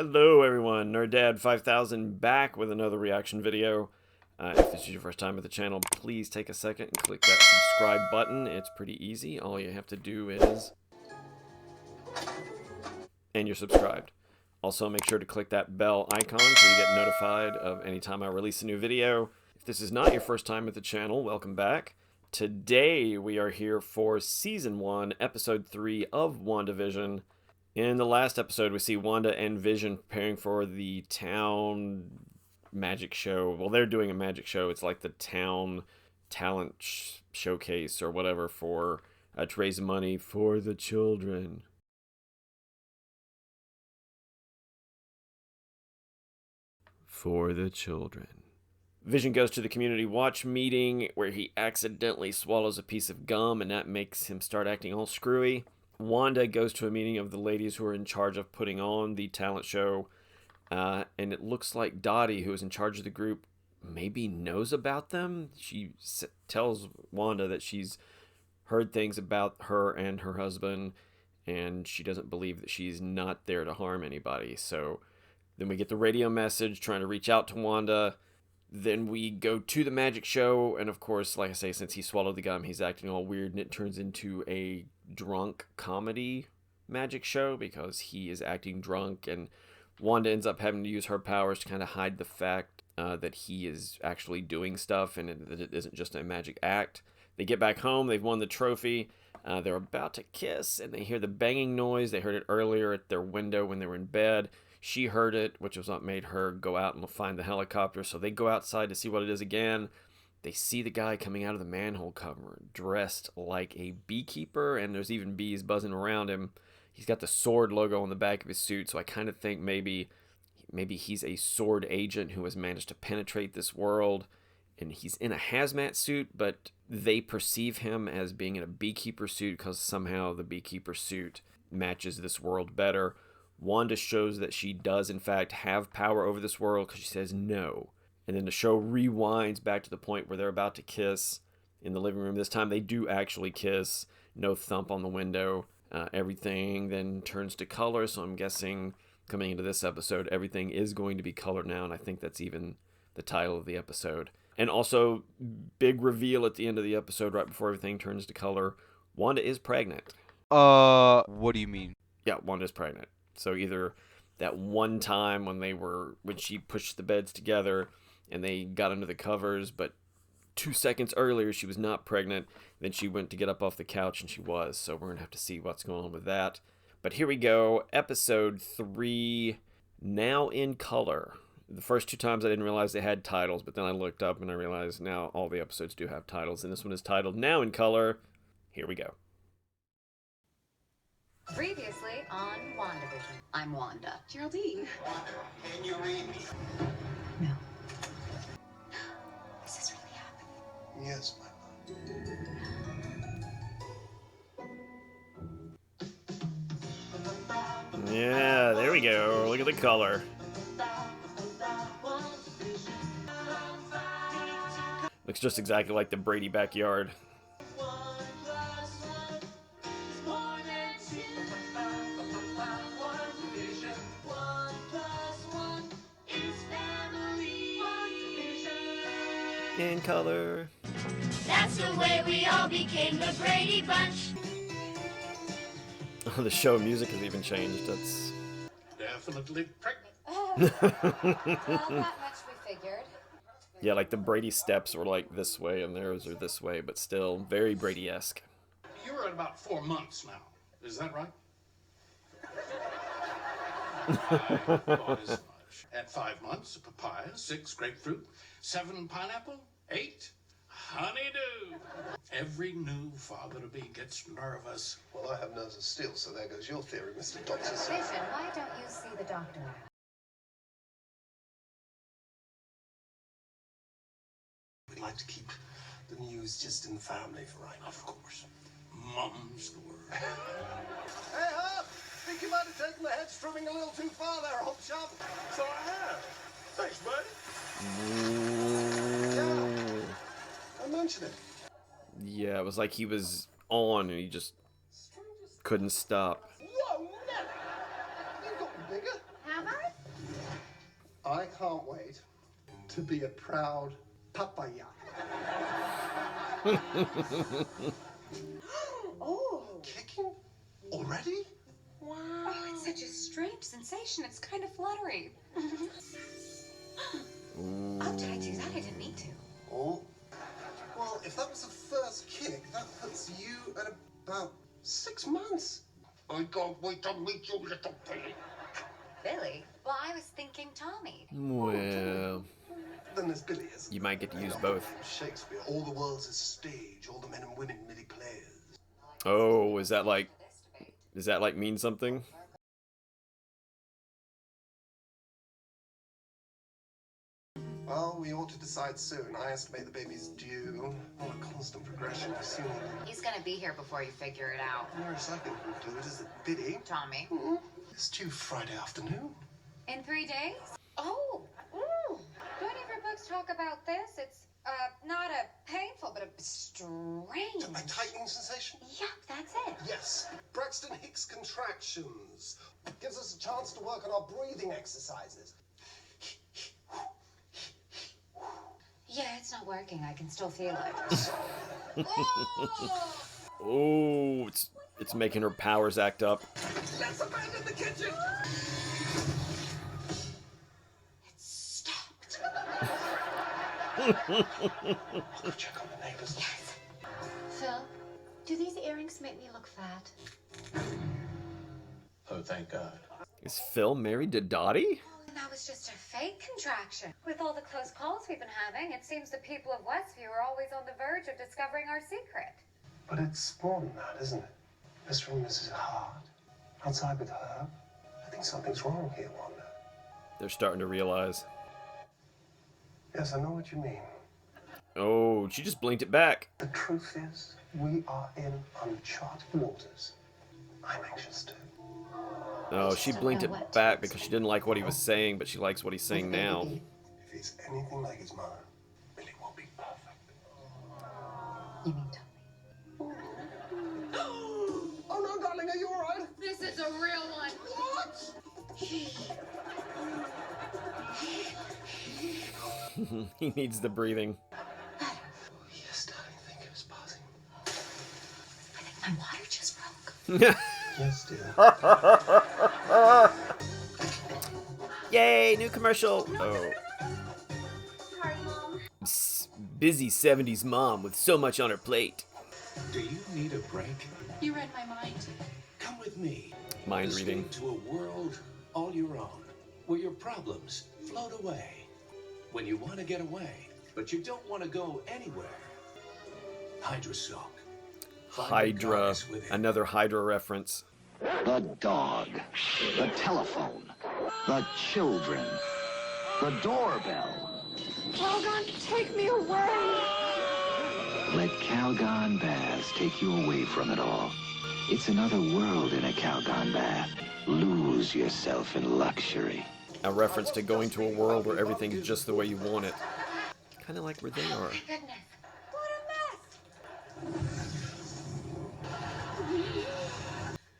Hello everyone, NerdDad5000 back with another reaction video. If this is your first time at the channel, please take a second and click that subscribe button. It's pretty easy. All you have to do is... and you're subscribed. Also make sure to click that bell icon so you get notified of any time I release a new video. If this is not your first time at the channel, welcome back. Today we are here for Season 1, Episode 3 of WandaVision. In the last episode, we see Wanda and Vision preparing for the town magic show. Well, they're doing a magic show. It's like the town talent showcase or whatever for to raise money for the children. For the children. Vision goes to the community watch meeting where he accidentally swallows a piece of gum and that makes him start acting all screwy. Wanda goes to a meeting of the ladies who are in charge of putting on the talent show, and it looks like Dottie, who is in charge of the group, maybe knows about them. She tells Wanda that she's heard things about her and her husband, and she doesn't believe that she's not there to harm anybody. So then we get the radio message trying to reach out to Wanda. Then we go to the magic show, and of course, like I say, since he swallowed the gum, he's acting all weird, and it turns into a drunk comedy magic show because he is acting drunk, and Wanda ends up having to use her powers to kind of hide the fact that he is actually doing stuff and that it isn't just a magic act. They get back home, they've won the trophy, they're about to kiss, and they hear the banging noise. They heard it earlier at their window when they were in bed. She heard it, which was what made her go out and find the helicopter. So they go outside to see what it is again. They see the guy coming out of the manhole cover dressed like a beekeeper, and there's even bees buzzing around him. He's got the sword logo on the back of his suit, so I kind of think maybe he's a sword agent who has managed to penetrate this world, and he's in a hazmat suit, but they perceive him as being in a beekeeper suit because somehow the beekeeper suit matches this world better. Wanda shows that she does, in fact, have power over this world because she says no. And then the show rewinds back to the point where they're about to kiss in the living room. This time they do actually kiss. No thump on the window. Everything then turns to color. So I'm guessing coming into this episode, everything is going to be colored now. And I think that's even the title of the episode. And also, big reveal at the end of the episode, right before everything turns to color. Wanda is pregnant. What do you mean? Yeah, Wanda's pregnant. So either that one time when she pushed the beds together and they got under the covers, but 2 seconds earlier she was not pregnant. Then she went to get up off the couch and she was. So we're going to have to see what's going on with that. But here we go. Episode 3, now in color. The first 2 times I didn't realize they had titles, but then I looked up and I realized now all the episodes do have titles. And this one is titled Now in Color. Here we go. Previously on WandaVision. I'm Wanda. Geraldine. Can you read me? No. Is this really happening? Yes, my love. Yeah, there we go. Look at the color. Looks just exactly like the Brady backyard. In color. That's the way we all became the Brady Bunch. Oh, the show music has even changed. That's Definitely pregnant. Well, that much we figured. yeah, like the Brady steps were like this way and theirs are this way, but still very Brady-esque. You're at about 4 months now. Is that right? I thought as much. At 5 months, a papaya. 6, grapefruit. 7, pineapple. 8, honeydew. Every new father-to-be gets nervous. Well, I have nerves of steel, so there goes your theory, Mr. Doctor. Vision, why don't you see the doctor? We'd like to keep the news just in the family for right now. Of course. Mum's the word. Hey, Hop! Think you might have taken the head strumming a little too far there, Hop Shop. So I have. Thanks, buddy. I mentioned it. Yeah, it was like he was on and he just couldn't stop. Whoa, never! You've gotten bigger. Have I? I can't wait to be a proud papaya. Oh. Kicking? Already? Wow. Oh, it's such a strange sensation. It's kind of fluttery. Oh, did I do that? I didn't need to. Oh. Well, if that was the first kick, that puts you at about 6 months. I can't wait to meet you, little Billy. Billy? Well, I was thinking Tommy. Well, Then there's Billy, isn't you might get to use both. Shakespeare, all the world's a stage, all the men and women merely players. Oh, is that like mean something? Well, we ought to decide soon. I estimate the baby's due. Not a constant progression. I've seen it. He's gonna be here before you figure it out. The nearest I can do it is that Billy. Tommy. It's due Friday afternoon. In 3 days? Oh. Ooh. Do any of your books talk about this? It's not a painful, but a strange. A tightening sensation? Yep, that's it. Yes. Braxton Hicks contractions. Gives us a chance to work on our breathing exercises. Yeah, it's not working. I can still feel it. Oh, it's making her powers act up. Let's abandon the kitchen! It stopped. I'll go check on the neighbors. Yes. Phil, do these earrings make me look fat? Oh, thank God. Is Phil married to Dottie? That was just a fake contraction. With all the close calls we've been having, it seems the people of Westview are always on the verge of discovering our secret. But it's more than that, isn't it? This room is his heart. Outside with her, I think something's wrong here, Wanda. They're starting to realize. Yes, I know what you mean. Oh, she just blinked it back. The truth is, we are in uncharted waters. I'm anxious too. Oh, she blinked it back because she didn't like what he was saying, but she likes what he's saying now. If he's anything like his mother, Billy will be perfect. You mean Tommy? Oh no, darling, are you alright? This is a real one. What? He needs the breathing. Yes, darling, think it was passing. I think my water just broke. Yes, dear. Yay, new commercial. Oh. Sorry, Mom. Busy 70s mom with so much on her plate. Do you need a break? You read my mind. Come with me. Mind reading. To a world all your own, where your problems float away. When you want to get away, but you don't want to go anywhere. Hydra Silk. Find a Hydra. goddess within. Another Hydra reference. The dog, the telephone, the children, the doorbell. Calgon, take me away! Let Calgon baths take you away from it all. It's another world in a Calgon bath. Lose yourself in luxury. A reference to going to a world where everything's just the way you want it. Kind of like where they are. Goodness. What a mess.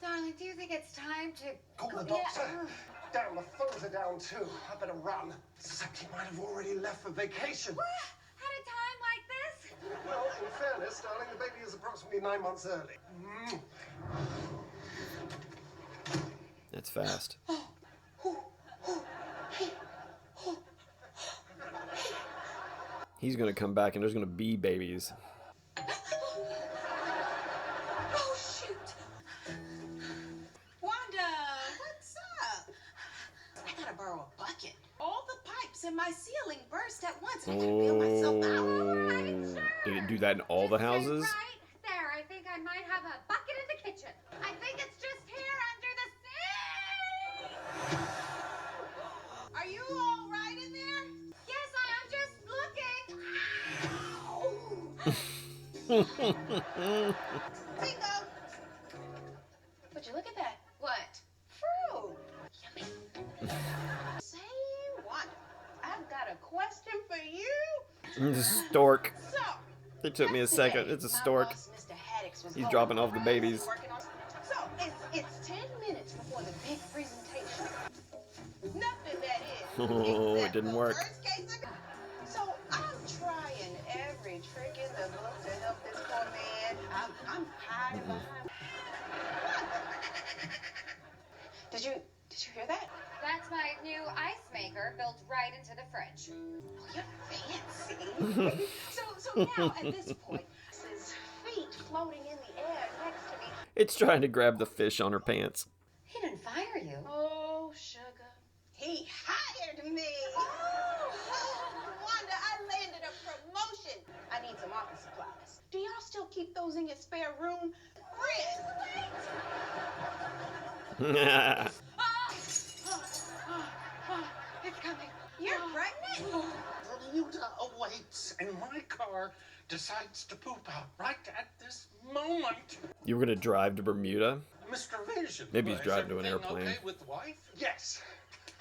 Darling, do you think it's time to... Call the doctor. Damn, the phones are down too. I better run. Except he might have already left for vacation. What? At a time like this? Well, in fairness, darling, the baby is approximately 9 months early. That's fast. He's gonna come back and there's gonna be babies. Oh, shoot. Wanda, what's up? I gotta borrow a bucket. All the pipes in my ceiling burst at once. I couldn't bail myself out. Oh. Did it do that in all the houses? Right there. I think I might have a bucket in the kitchen. I think it's just here under the sink. Are you all right in there? Yes, I am just looking. Bingo. Would you look at that? What? Fruit. Yummy. Say what? I've got a question for you. It's a stork. So, It took me a second. It's a stork. my boss, Mr. Haddix, was He's home dropping off the Friday babies. working on- So, it's 10 minutes before the big presentation. Nothing, that is. Oh, it didn't work. Worst case scenario. So I'm trying every trick in the book to help this poor man. I'm hiding behind. Did you hear that? That's my new ice maker built right into the fridge. Oh, you're fancy. so now at this point, his feet floating in the air next to me. It's trying to grab the fish on her pants. He didn't fire you. Oh, sugar. He hired me. Oh, Wanda, I landed a promotion. I need some office supplies. Do y'all still keep those in your spare room? Friend, wait. It's coming. You're pregnant? Bermuda awaits, and my car decides to poop out right at this moment. You were gonna drive to Bermuda? Mr. Vision. Maybe he's is driving to an everything airplane. Okay with the wife? Yes,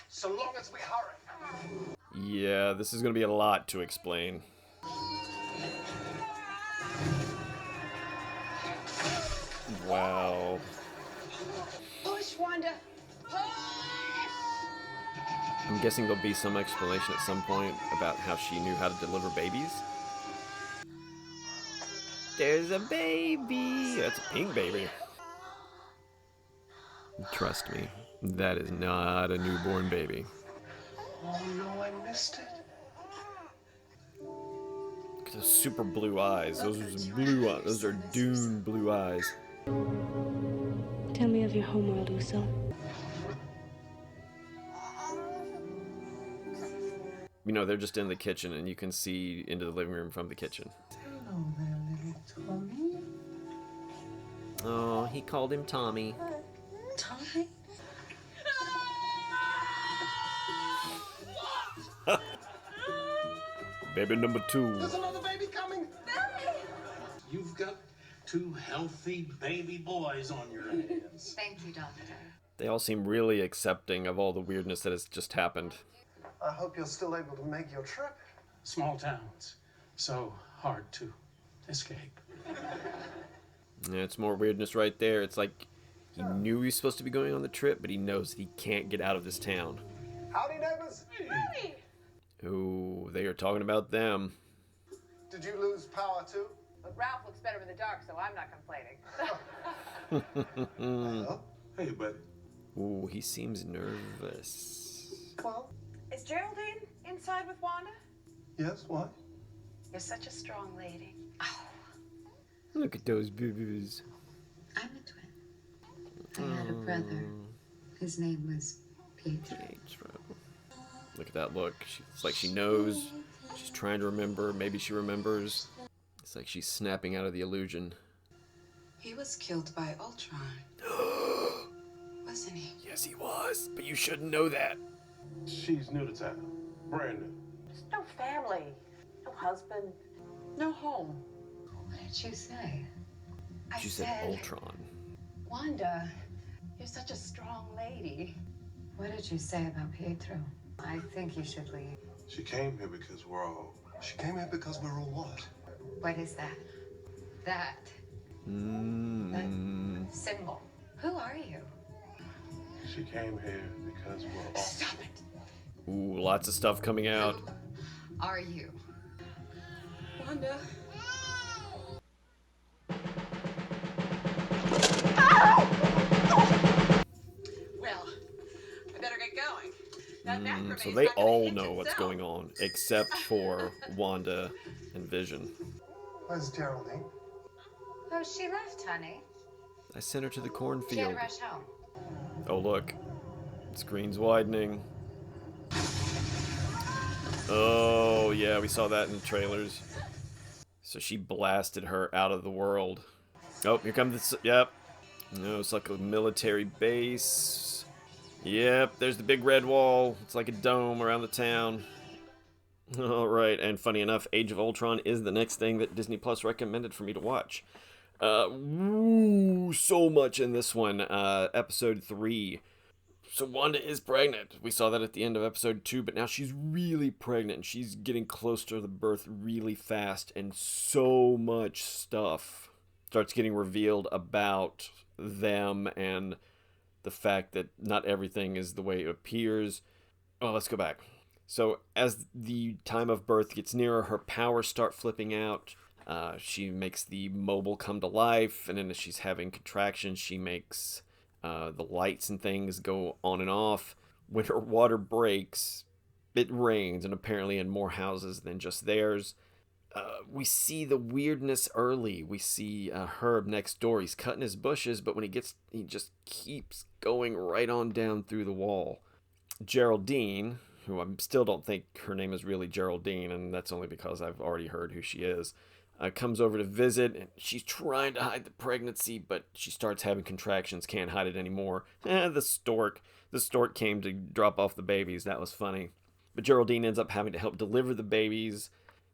so long as we hurry. Yeah, this is gonna be a lot to explain. Wow. Push, Wanda. Push! I'm guessing there'll be some explanation at some point about how she knew how to deliver babies. There's a baby! That's a pink baby. Trust me, that is not a newborn baby. Oh no, I missed it. Look at those super blue eyes. Those are some blue eyes. Those are Dune blue eyes. Tell me of your homeworld, Uso. You know, they're just in the kitchen and you can see into the living room from the kitchen. Hello there, little Tommy. Oh, he called him Tommy. Tommy? Baby number 2. There's another baby coming. You've got 2 healthy baby boys on your hands. Thank you, Doctor. They all seem really accepting of all the weirdness that has just happened. I hope you're still able to make your trip. Small towns, so hard to escape. Yeah, it's more weirdness right there. It's like he knew he was supposed to be going on the trip, but he knows that he can't get out of this town. Howdy, neighbors. Howdy! Ooh, they are talking about them. Did you lose power too? But Ralph looks better in the dark, so I'm not complaining. Hello? Hey, buddy. Ooh, he seems nervous. Well, Is Geraldine inside with Wanda? yes, why? You're such a strong lady. Look at those boo-boos. I'm a twin. I had a brother. His name was Pietro. Pietro. Look at that look. It's like she knows. She's trying to remember. Maybe she remembers. It's like she's snapping out of the illusion. He was killed by Ultron, wasn't he? Yes, he was. But you shouldn't know that. She's new to town. Brand new. There's no family, no husband, no home. What did you say? She said Ultron. Wanda, you're such a strong lady. What did you say about Pietro? I think you should leave. She came here because we're all... She came here because we're all what? What is that? That symbol. Who are you? She came here because we're all... Stop it. Ooh, lots of stuff coming out. Are you? Wanda. Well, I better get going. So they all know what's going on, except for Wanda and Vision. Where's Geraldine? Oh, she left, honey. I sent her to the She had cornfield. to rush home. Oh, look. Screen's widening. Oh, yeah, we saw that in the trailers. So she blasted her out of the world. Oh, here comes the... Yep. No, it's like a military base. Yep, there's the big red wall. It's like a dome around the town. Alright, and funny enough, Age of Ultron is the next thing that Disney Plus recommended for me to watch. So much in this one. Episode 3. So Wanda is pregnant. We saw that at the end of episode 2, but now she's really pregnant. She's getting close to the birth really fast, and so much stuff starts getting revealed about them and the fact that not everything is the way it appears. Oh, let's go back. So as the time of birth gets nearer, her powers start flipping out. She makes the mobile come to life, and then as she's having contractions, she makes the lights and things go on and off. When her water breaks, it rains, and apparently in more houses than just theirs. We see the weirdness early. We see Herb next door. He's cutting his bushes, but when he just keeps going right on down through the wall. Geraldine, who I still don't think her name is really Geraldine, and that's only because I've already heard who she is, comes over to visit, and she's trying to hide the pregnancy, but she starts having contractions, can't hide it anymore. The stork came to drop off the babies. That was funny. But Geraldine ends up having to help deliver the babies.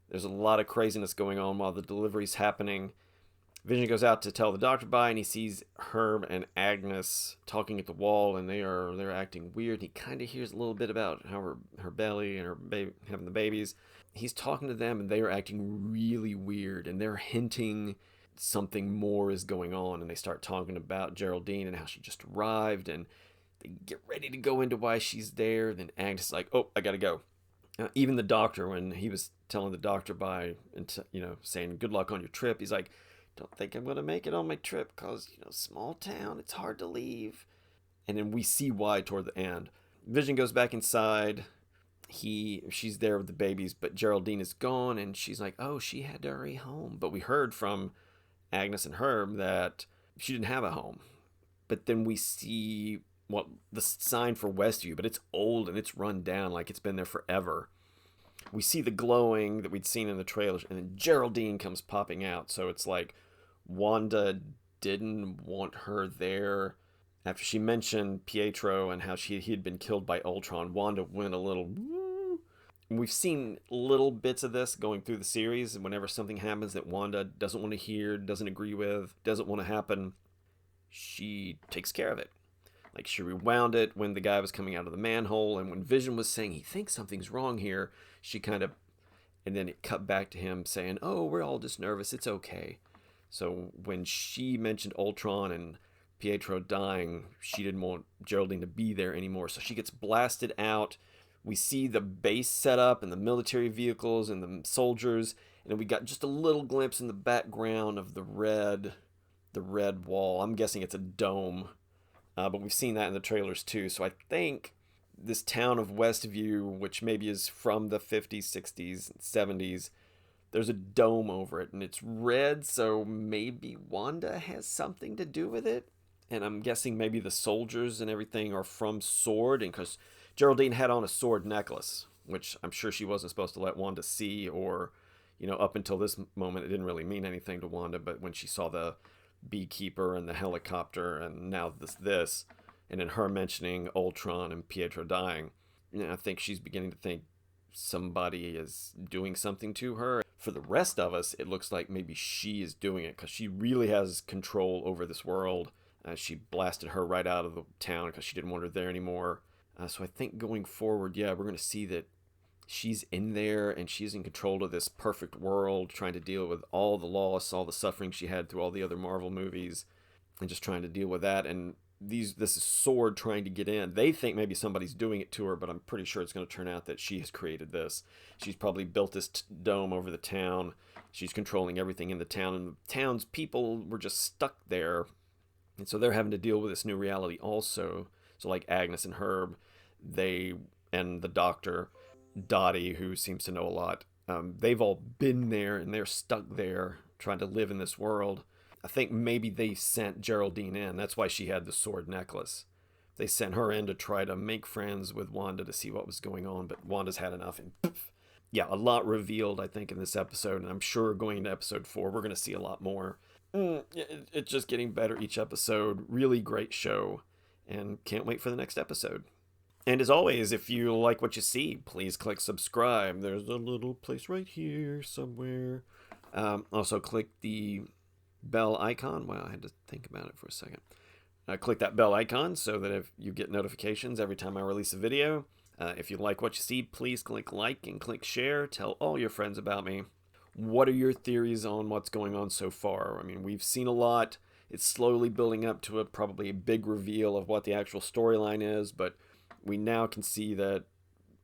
There's a lot of craziness going on while the delivery's happening. Vision goes out to tell the doctor bye, and he sees Herb and Agnes talking at the wall, and they're acting weird. He kind of hears a little bit about how her belly and her baby having the babies. He's talking to them, and they are acting really weird, and they're hinting something more is going on, and they start talking about Geraldine and how she just arrived, and they get ready to go into why she's there. Then Agnes is like, "Oh, I gotta go." Even the doctor, when he was telling the doctor bye and saying good luck on your trip, he's like, "Don't think I'm gonna make it on my trip, cause small town, it's hard to leave." And then we see why toward the end. Vision goes back inside. She's there with the babies, but Geraldine is gone, and she's like, "Oh, she had to hurry home." But we heard from Agnes and Herb that she didn't have a home. But then we see the sign for Westview, but it's old and it's run down, like it's been there forever. We see the glowing that we'd seen in the trailers, and then Geraldine comes popping out. So it's like Wanda didn't want her there. After she mentioned Pietro and how he had been killed by Ultron, Wanda went a little woo. We've seen little bits of this going through the series, and whenever something happens that Wanda doesn't want to hear, doesn't agree with, doesn't want to happen, she takes care of it. Like, she rewound it when the guy was coming out of the manhole, and when Vision was saying he thinks something's wrong here, she and then it cut back to him saying, "Oh, we're all just nervous, it's okay." So when she mentioned Ultron and Pietro dying, she didn't want Geraldine to be there anymore, so she gets blasted out. We see the base set up and the military vehicles and the soldiers, and then we got just a little glimpse in the background of the red wall. I'm guessing it's a dome. But we've seen that in the trailers too. So I think this town of Westview, which maybe is from the 50s, 60s, 70s, there's a dome over it, and it's red, so maybe Wanda has something to do with it. And I'm guessing maybe the soldiers and everything are from S.W.O.R.D., and because Geraldine had on a sword necklace, which I'm sure she wasn't supposed to let Wanda see, or, up until this moment, it didn't really mean anything to Wanda, but when she saw the beekeeper and the helicopter and now this and then her mentioning Ultron and Pietro dying, I think she's beginning to think somebody is doing something to her. For the rest of us, it looks like maybe she is doing it because she really has control over this world. She blasted her right out of the town because she didn't want her there anymore. So I think going forward, we're going to see that she's in there and she's in control of this perfect world, trying to deal with all the loss, all the suffering she had through all the other Marvel movies, and just trying to deal with that. And this is S.W.O.R.D. trying to get in. They think maybe somebody's doing it to her, but I'm pretty sure it's going to turn out that she has created this. She's probably built this dome over the town. She's controlling everything in the town, and the town's people were just stuck there. And so they're having to deal with this new reality also. So like Agnes and Herb, and the doctor, Dottie, who seems to know a lot, they've all been there and they're stuck there trying to live in this world. I think maybe they sent Geraldine in. That's why she had the sword necklace. They sent her in to try to make friends with Wanda to see what was going on, but Wanda's had enough, and poof. Yeah, a lot revealed, I think, in this episode, and I'm sure going to episode 4, we're going to see a lot more. It's just getting better each episode. Really great show, and can't wait for the next episode. And as always, if you like what you see, please click subscribe. There's a little place right here somewhere. Also, click the bell icon. Wow, I had to think about it for a second. Click that bell icon so that if you get notifications every time I release a video. If you like what you see, please click like and click share. Tell all your friends about me. What are your theories on what's going on so far? I mean, we've seen a lot. It's slowly building up to probably a big reveal of what the actual storyline is, but we now can see that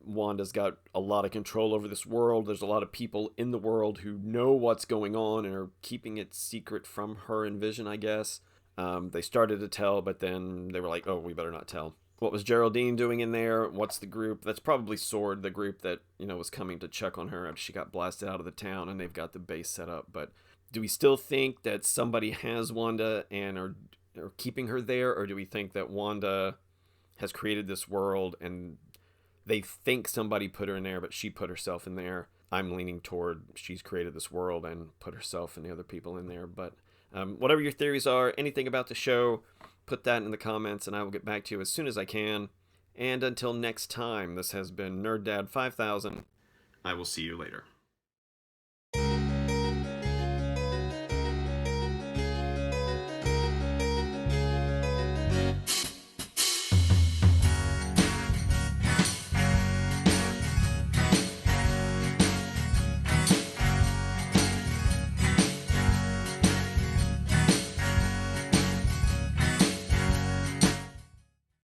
Wanda's got a lot of control over this world. There's a lot of people in the world who know what's going on and are keeping it secret from her and Vision, I guess. They started to tell, but then they were like, oh, we better not tell. What was Geraldine doing in there? What's the group? That's probably SWORD, the group that, was coming to check on her after she got blasted out of the town, and they've got the base set up. But do we still think that somebody has Wanda and are keeping her there, or do we think that Wanda has created this world and they think somebody put her in there, but she put herself in there? I'm leaning toward she's created this world and put herself and the other people in there. But whatever your theories are, anything about the show, put that in the comments and I will get back to you as soon as I can. And until next time, this has been Nerd Dad 5000. I will see you later.